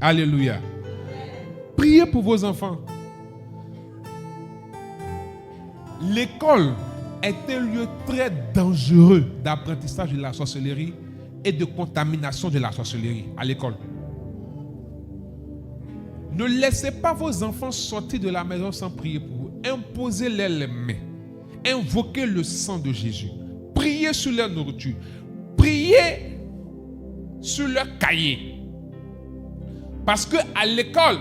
Alléluia. Priez pour vos enfants. L'école est un lieu très dangereux d'apprentissage de la sorcellerie et de contamination de la sorcellerie à l'école. Ne laissez pas vos enfants sortir de la maison sans prier pour eux. Imposez-leur les mains. Invoquez le sang de Jésus. Priez sur leur nourriture. Priez sur leur cahier. Parce qu'à l'école,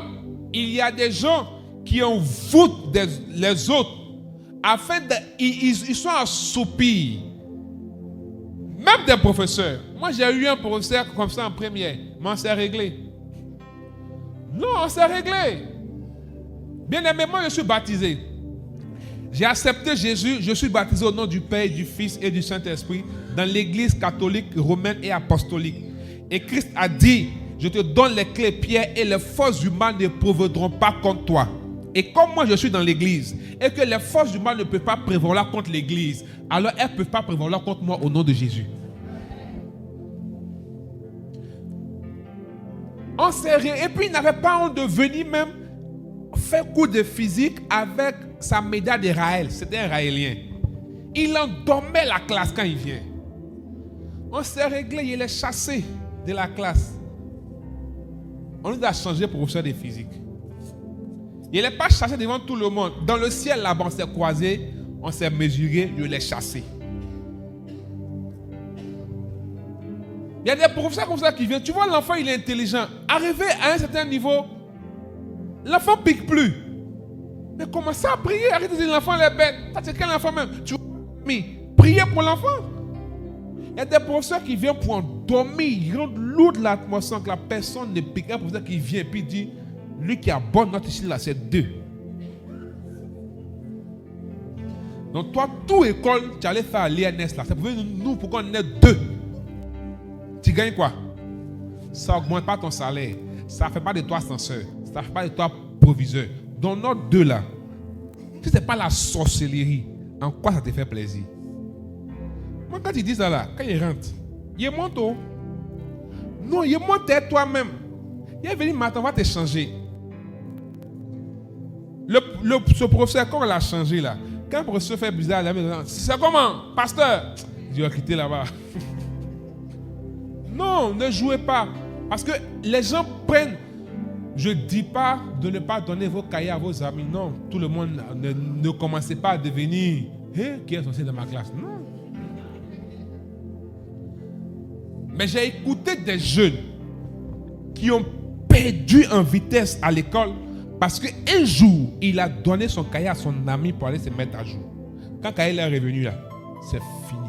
il y a des gens qui envoûtent les autres afin de... Ils sont assoupis. Même des professeurs. Moi, j'ai eu un professeur comme ça en première. Mais on s'est réglé. Non, on s'est réglé. Bien-aimé, moi, je suis baptisé. J'ai accepté Jésus. Je suis baptisé au nom du Père, du Fils et du Saint-Esprit dans l'église catholique, romaine et apostolique. Et Christ a dit, je te donne les clés, Pierre, et les forces du mal ne prévaudront pas contre toi. Et comme moi je suis dans l'église, et que les forces du mal ne peuvent pas prévaloir contre l'église, alors elles ne peuvent pas prévaloir contre moi au nom de Jésus. On s'est et puis il n'avait pas honte de venir même faire cours de physique avec sa médaille d'Israël. C'était un Raélien. Il endormait la classe quand il vient. On s'est réglé, il est chassé de la classe. On nous a changé professeur de physique. Il n'est pas chassé devant tout le monde. Dans le ciel, là-bas, on s'est croisé, on s'est mesuré, je l'ai chassé. Il y a des professeurs comme ça qui viennent. Tu vois, l'enfant, il est intelligent. Arrivé à un certain niveau, l'enfant ne pique plus. Mais commencez à prier. Arrêtez de dire l'enfant est bête. Ça, c'est quel enfant même? Tu vois, priez pour l'enfant. Il y a des professeurs qui viennent pour endormir. Ils rendent lourde l'atmosphère que la personne ne pique. Un professeur qui vient et puis dit, lui qui a bonne note ici, là, c'est 2. Donc toi, toute école, tu allais faire l'INS là. C'est pour nous, pour qu'on ait 2. Tu gagnes quoi? Ça n'augmente pas ton salaire. Ça ne fait pas de toi censeur. Ça ne fait pas de toi proviseur. Donc notre 2 là, si ce n'est pas la sorcellerie, en quoi ça te fait plaisir? Moi, quand il dit ça là, quand il rentre, il monte. Non, il monte toi-même. Il est venu maintenant, on va te changer. Ce professeur, quand on l'a changé là, quand le professeur fait bizarre, c'est comment? Pasteur, il va quitter là-bas. Non, ne jouez pas. Parce que les gens prennent. Je ne dis pas de ne pas donner vos cahiers à vos amis. Non, tout le monde ne commencez pas à devenir qui est censé dans ma classe. Non. Mais j'ai écouté des jeunes qui ont perdu en vitesse à l'école parce qu'un jour, il a donné son cahier à son ami pour aller se mettre à jour. Quand le cahier est revenu là, c'est fini.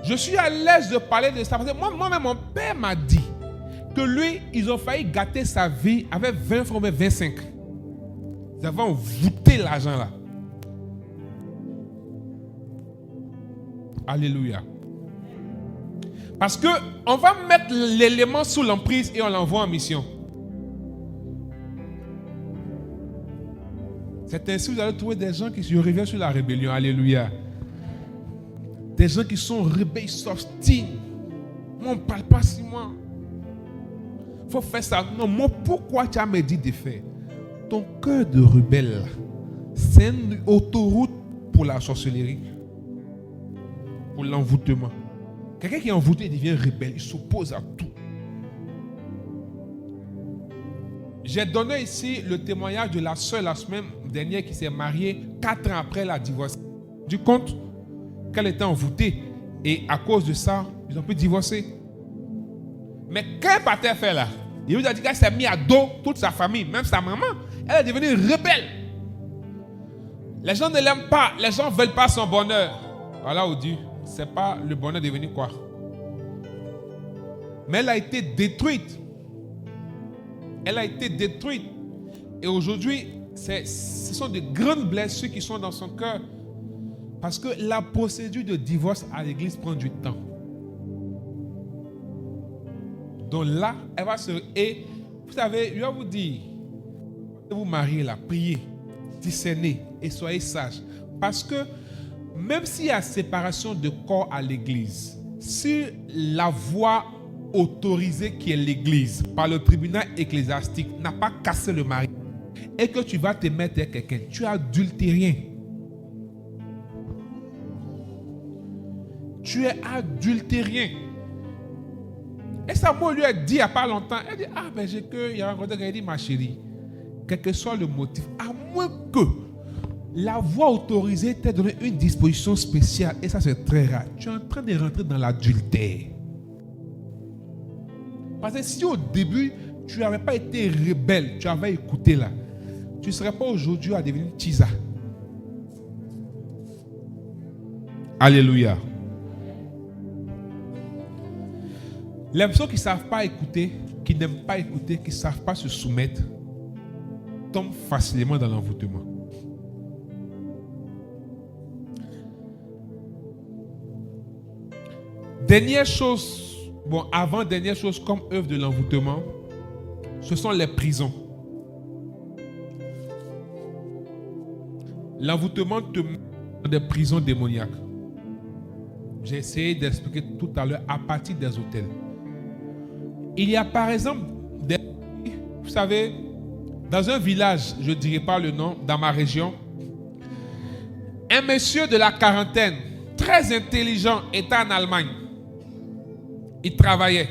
Je suis à l'aise de parler de ça. Parce que moi-même, mon père m'a dit que lui, ils ont failli gâter sa vie avec 20 francs, 25. Ils avaient envoûté l'argent là. Alléluia. Parce qu'on va mettre l'élément sous l'emprise et on l'envoie en mission. C'est ainsi que vous allez trouver des gens qui se reviennent sur la rébellion. Alléluia. Des gens qui sont rebelles, ils s'obstinent. Moi, on ne parle pas si moi. Il faut faire ça. Non, moi, pourquoi tu as me dit de faire? Ton cœur de rebelle, c'est une autoroute pour la sorcellerie. Pour l'envoûtement. Quelqu'un qui est envoûté devient rebelle. Il s'oppose à tout. J'ai donné ici le témoignage de la soeur la semaine dernière qui s'est mariée 4 ans après la divorce. Du compte qu'elle était envoûtée. Et à cause de ça, ils ont pu divorcer. Mais qu'est-ce qu'elle a fait là? Il vous a dit qu'elle s'est mise à dos toute sa famille, même sa maman. Elle est devenue rebelle. Les gens ne l'aiment pas. Les gens ne veulent pas son bonheur. Voilà où Dieu. Ce n'est pas le bonheur devenu quoi? Mais elle a été détruite. Elle a été détruite. Et aujourd'hui, ce sont de grandes blessures qui sont dans son cœur. Parce que la procédure de divorce à l'église prend du temps. Donc là, elle va se... Et vous savez, je vais vous dire, vous mariez là, priez, discernez et soyez sages. Parce que même s'il y a séparation de corps à l'église, si la voix autorisé qui est l'Église par le tribunal ecclésiastique n'a pas cassé le mariage et que tu vas te mettre avec quelqu'un, tu es adultérien. Tu es adultérien. Et Samuel lui a dit il n'y a pas longtemps, elle dit, ah ben j'ai que, il a rencontré quelqu'un, il dit, ma chérie, quel que soit le motif, à moins que la voie autorisée t'ait donné une disposition spéciale, et ça c'est très rare, tu es en train de rentrer dans l'adultère. Parce que si au début, tu n'avais pas été rebelle, tu avais écouté là, tu ne serais pas aujourd'hui à devenir tisa. Alléluia. Les personnes qui ne savent pas écouter, qui n'aiment pas écouter, qui ne savent pas se soumettre, tombent facilement dans l'envoûtement. Dernière chose, avant-dernière chose comme œuvre de l'envoûtement, ce sont les prisons. L'envoûtement te met dans des prisons démoniaques. J'ai essayé d'expliquer tout à l'heure à partir des hôtels. Il y a par exemple, vous savez, dans un village, je ne dirai pas le nom, dans ma région, un monsieur de la quarantaine, très intelligent, était en Allemagne. Il travaillait.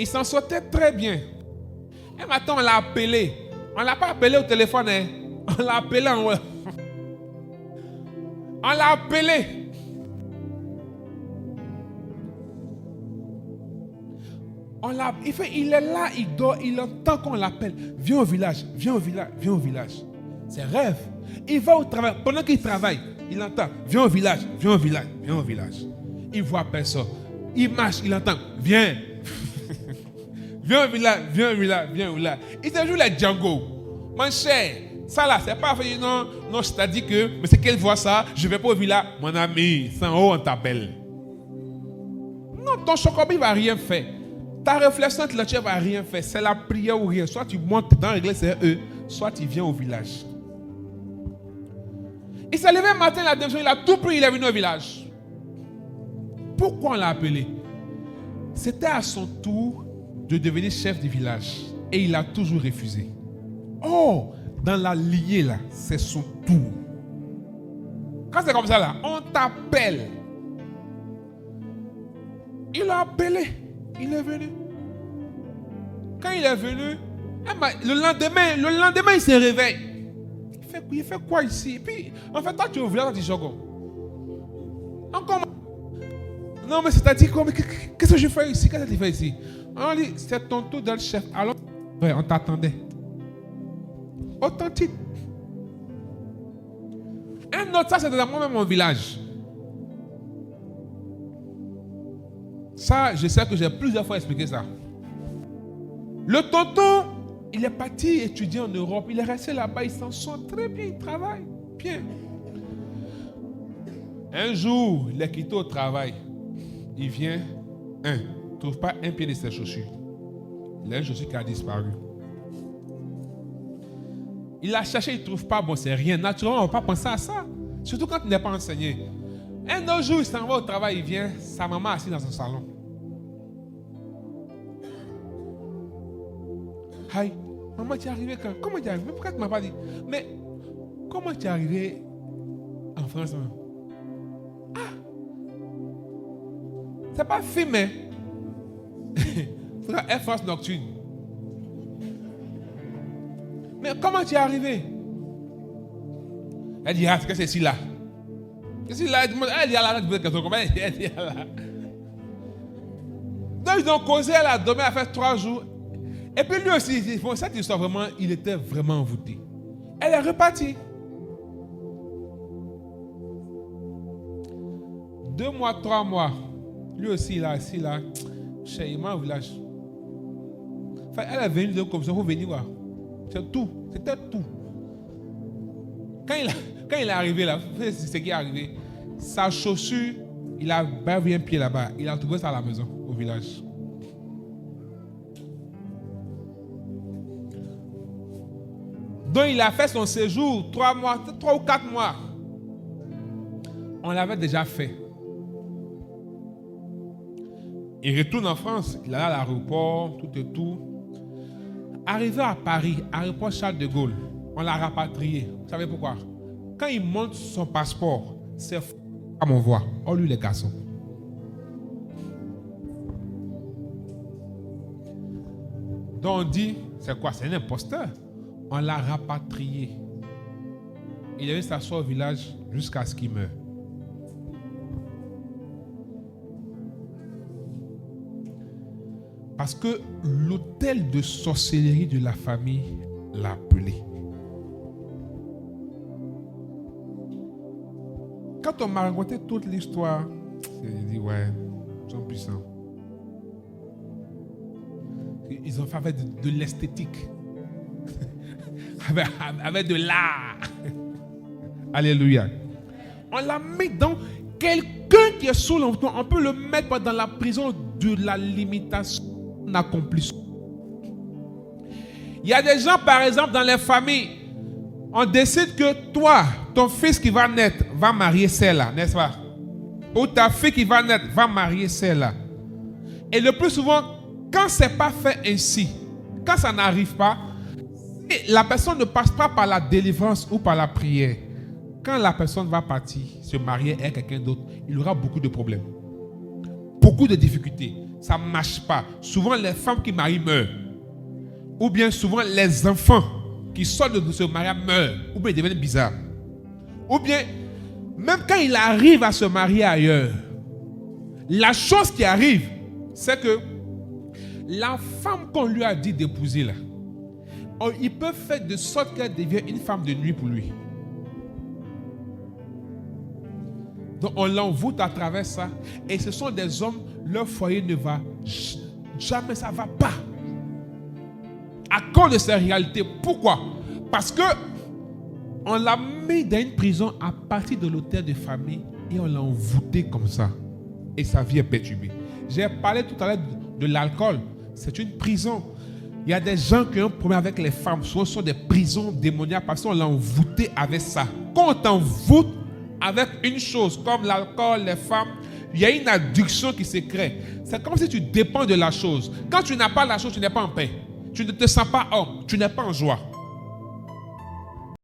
Il s'en sortait très bien. Et maintenant, on l'a appelé. On ne l'a pas appelé au téléphone, hein. On l'a appelé en... On l'a appelé. Il est là, il dort, il entend qu'on l'appelle. Viens au village, viens au village, viens au village. C'est rêve. Il va au travail. Pendant qu'il travaille, il entend. Viens au village, viens au village, viens au village. Il voit personne. Il marche, il entend. Viens. Viens au village, viens au village, viens au village. Il se joue les Django. Mon cher, ça là, c'est pas fait. Non, je t'ai dit que, mais c'est qu'elle voit ça, je vais pas au village. Mon ami, c'est en haut, on t'appelle. Non, ton chocobi va rien faire. Ta réflexion intellectuelle ne va rien faire. C'est la prière ou rien. Soit tu montes dans l'église, c'est eux. Soit tu viens au village. Il s'est levé un matin, il a tout pris, il est venu au village. Pourquoi on l'a appelé? C'était à son tour de devenir chef du village. Et il a toujours refusé. Oh, dans la lignée là, c'est son tour. Quand c'est comme ça là, on t'appelle. Il l'a appelé. Il est venu. Quand il est venu, le lendemain, il se réveille. Il fait quoi ici? Et puis, en fait, toi, tu es au village, tu dis, encore. Non, mais c'est-à-dire, qu'est-ce que je fais ici? Qu'est-ce que tu fais ici? On dit, c'est ton tour d'être chef. Alors, on t'attendait. Authentique. Un autre, ça, c'est dans moi-même mon village. Ça, je sais que j'ai plusieurs fois expliqué ça. Le tonton, il est parti étudier en Europe. Il est resté là-bas. Il s'en sort très bien. Il travaille bien. Un jour, il est quitté au travail. Il vient. Il ne trouve pas un pied de ses chaussures. Il a une chaussure qui a disparu. Il a cherché, il ne trouve pas. Bon, c'est rien. Naturellement, on ne va pas penser à ça. Surtout quand il n'est pas enseigné. Un autre jour, il s'en va au travail, il vient, sa maman assise dans son salon. Hi, maman, tu es arrivé quand? Comment tu es arrivé? Pourquoi tu ne m'as pas dit? Mais, comment tu es arrivé en France? Ah! C'est pas film, hein? C'est Air France nocturne. Mais comment tu es arrivé? Elle dit, ah, qu'est-ce que c'est ici là? Elle dit, là, elle dit, là. Donc, ils ont causé, elle a dormi, elle a fait 3 jours. Et puis lui aussi, cette histoire, vraiment, il était vraiment envoûté. Elle est repartie. 2 mois, 3 mois. Lui aussi, il est assis là. Chez moi au village. Enfin, elle est venue de comme ça pour venir voir. C'est tout. C'était tout. Quand il est arrivé là, c'est ce qui est arrivé. Sa chaussure, il a bavé un pied là-bas. Il a trouvé ça à la maison, au village. Donc il a fait son séjour 3 ou 4 mois. On l'avait déjà fait. Il retourne en France, il est à l'aéroport, tout et tout. Arrivé à Paris, aéroport Charles de Gaulle, on l'a rapatrié. Vous savez pourquoi? Quand il monte son passeport, c'est à mon voix. Oh lui les garçons. Donc on dit, c'est quoi? C'est un imposteur. On l'a rapatrié. Il devait s'asseoir au village jusqu'à ce qu'il meure. Parce que l'hôtel de sorcellerie de la famille l'a appelé. Quand on m'a raconté toute l'histoire, j'ai dit, ouais, ils sont puissants. Ils ont fait avec de l'esthétique. avec de l'art. Alléluia. On l'a mis dans quelqu'un qui est sous l'enfant. On peut le mettre dans la prison de la limitation d'accomplissement. Il y a des gens, par exemple, dans les familles, on décide que toi, ton fils qui va naître, va marier celle-là, n'est-ce pas? Ou ta fille qui va naître, va marier celle-là. Et le plus souvent, quand ce n'est pas fait ainsi, quand ça n'arrive pas, la personne ne passe pas par la délivrance ou par la prière. Quand la personne va partir, se marier avec quelqu'un d'autre, il aura beaucoup de problèmes. Beaucoup de difficultés. Ça ne marche pas. Souvent, les femmes qui marient meurent. Ou bien souvent, les enfants qui sortent de ce mariage meurent. Ou bien ils deviennent bizarres. Ou bien, même quand il arrive à se marier ailleurs, la chose qui arrive, c'est que la femme qu'on lui a dit d'épouser là, il peut faire de sorte qu'elle devienne une femme de nuit pour lui. Donc on l'envoûte à travers ça. Et ce sont des hommes, leur foyer ne va jamais, ça ne va pas. À cause de ces réalités. Pourquoi? Parce que on l'a mis dans une prison à partir de l'hôtel de famille et on l'a envoûté comme ça. Et sa vie est perturbée. J'ai parlé tout à l'heure de l'alcool. C'est une prison. Il y a des gens qui ont un problème avec les femmes. Souvent, ce sont des prisons démoniaques parce qu'on l'a envoûté avec ça. Quand on t'envoûte avec une chose comme l'alcool, les femmes, il y a une addiction qui se crée. C'est comme si tu dépends de la chose. Quand tu n'as pas la chose, tu n'es pas en paix. Tu ne te sens pas homme. Tu n'es pas en joie.